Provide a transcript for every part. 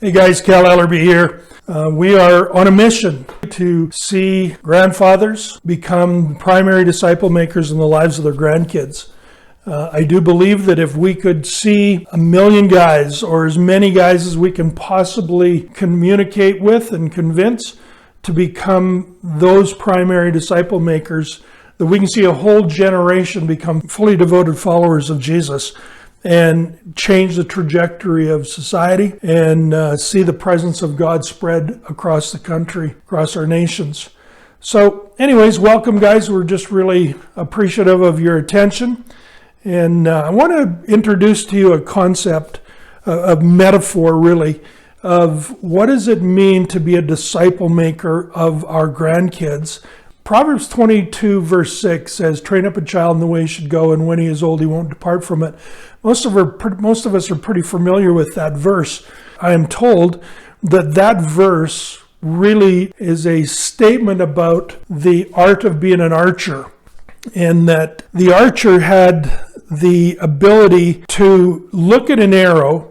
Hey guys, Cal Ellerby here. We are on a mission to see grandfathers become primary disciple makers in the lives of their grandkids. I do believe that if we could see 1 million guys, or as many guys as we can possibly communicate with and convince to become those primary disciple makers, that we can see a whole generation become fully devoted followers of Jesus and change the trajectory of society and see the presence of God spread across the country, across our nations. So anyways, welcome guys. We're just really appreciative of your attention. And I want to introduce to you a concept, a metaphor really, of what does it mean to be a disciple maker of our grandkids. Proverbs 22 verse 6 says, "Train up a child in the way he should go, and when he is old he won't depart from it." Most of us are pretty familiar with that verse. I am told that verse really is a statement about the art of being an archer, and that the archer had the ability to look at an arrow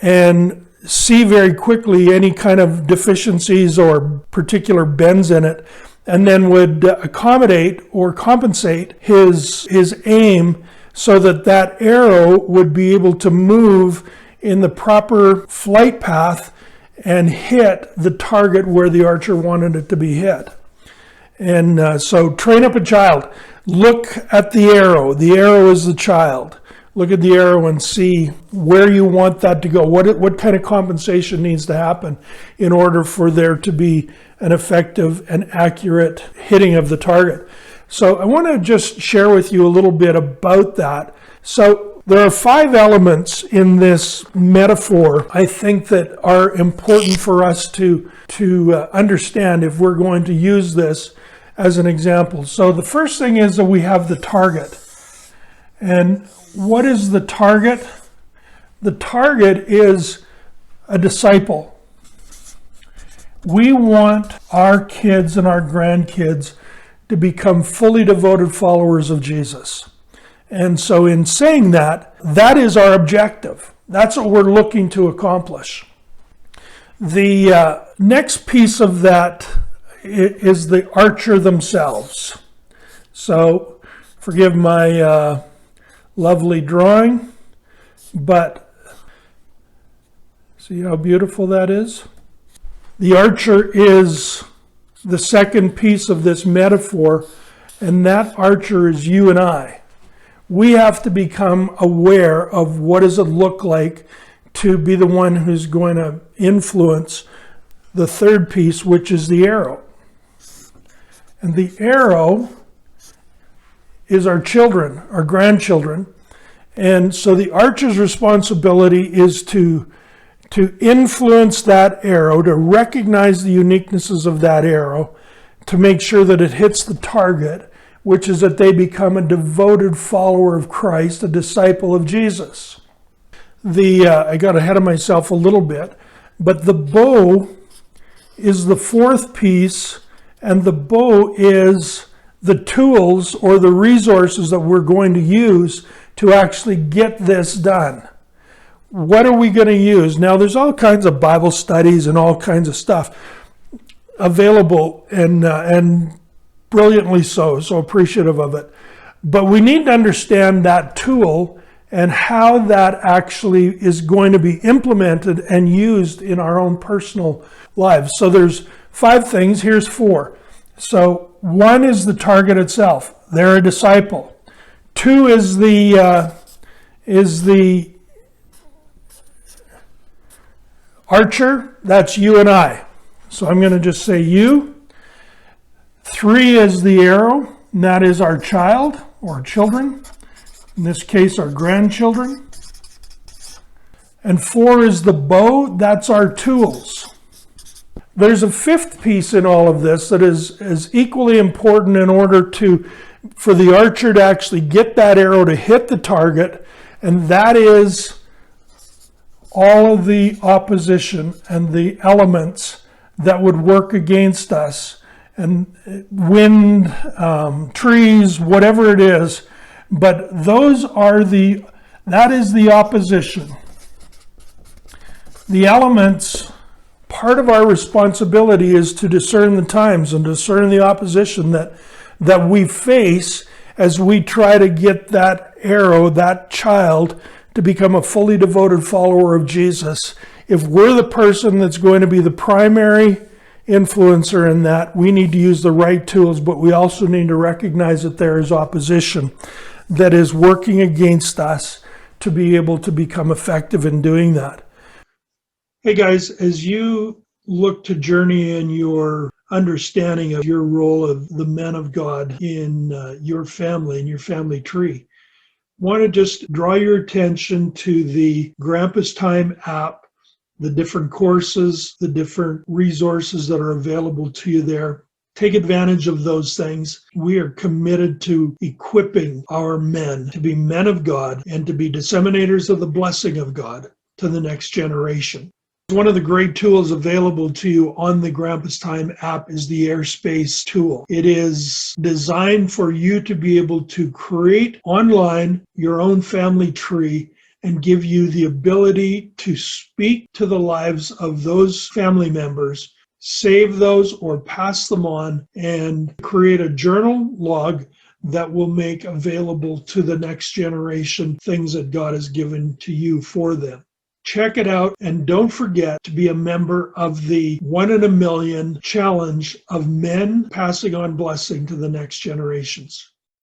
and see very quickly any kind of deficiencies or particular bends in it, and then would accommodate or compensate his aim so that arrow would be able to move in the proper flight path and hit the target where the archer wanted it to be hit. And so train up a child. Look at the arrow. The arrow is the child. Look at the arrow and see where you want that to go. What kind of compensation needs to happen in order for there to be an effective and accurate hitting of the target. So I want to just share with you a little bit about that. So there are 5 elements in this metaphor, I think, that are important for us to understand if we're going to use this as an example. So the first thing is that we have the target. And what is the target? The target is a disciple. We want our kids and our grandkids to become fully devoted followers of Jesus. And so in saying that, that is our objective. That's what we're looking to accomplish. The next piece of that is the archer themselves. So forgive my lovely drawing, but see how beautiful that is? The archer is the second piece of this metaphor, and that archer is you and I. We have to become aware of what does it look like to be the one who's going to influence the third piece, which is the arrow. And the arrow is our children, our grandchildren. And so the archer's responsibility is to influence that arrow, to recognize the uniquenesses of that arrow, to make sure that it hits the target, which is that they become a devoted follower of Christ, a disciple of Jesus. I got ahead of myself a little bit, but the bow is the fourth piece, and the bow is the tools or the resources that we're going to use to actually get this done. What are we going to use? Now, there's all kinds of Bible studies and all kinds of stuff available, and brilliantly so appreciative of it. But we need to understand that tool and how that actually is going to be implemented and used in our own personal lives. So there's 5 things. Here's 4. So 1 is the target itself. They're a disciple. 2 is the archer. That's you and I. So I'm going to just say you. 3 is the arrow, and that is our child or children. In this case, our grandchildren. And 4 is the bow. That's our tools. There's a 5th piece in all of this that is equally important in order for the archer to actually get that arrow to hit the target, and that is all of the opposition and the elements that would work against us, and wind, trees, whatever it is. But that is the opposition. The elements, part of our responsibility is to discern the times and discern the opposition that we face as we try to get that arrow, that child, to become a fully devoted follower of Jesus. If we're the person that's going to be the primary influencer in that, we need to use the right tools, but we also need to recognize that there is opposition that is working against us to be able to become effective in doing that. Hey guys, as you look to journey in your understanding of your role of the men of God in your family and your family tree, I want to just draw your attention to the Grandpa's Time app, the different courses, the different resources that are available to you there. Take advantage of those things. We are committed to equipping our men to be men of God and to be disseminators of the blessing of God to the next generation. One of the great tools available to you on the Grandpa's Time app is the Airspace tool. It is designed for you to be able to create online your own family tree and give you the ability to speak to the lives of those family members, save those or pass them on, and create a journal log that will make available to the next generation things that God has given to you for them. Check it out, and don't forget to be a member of the 1 in a Million challenge of men passing on blessing to the next generations.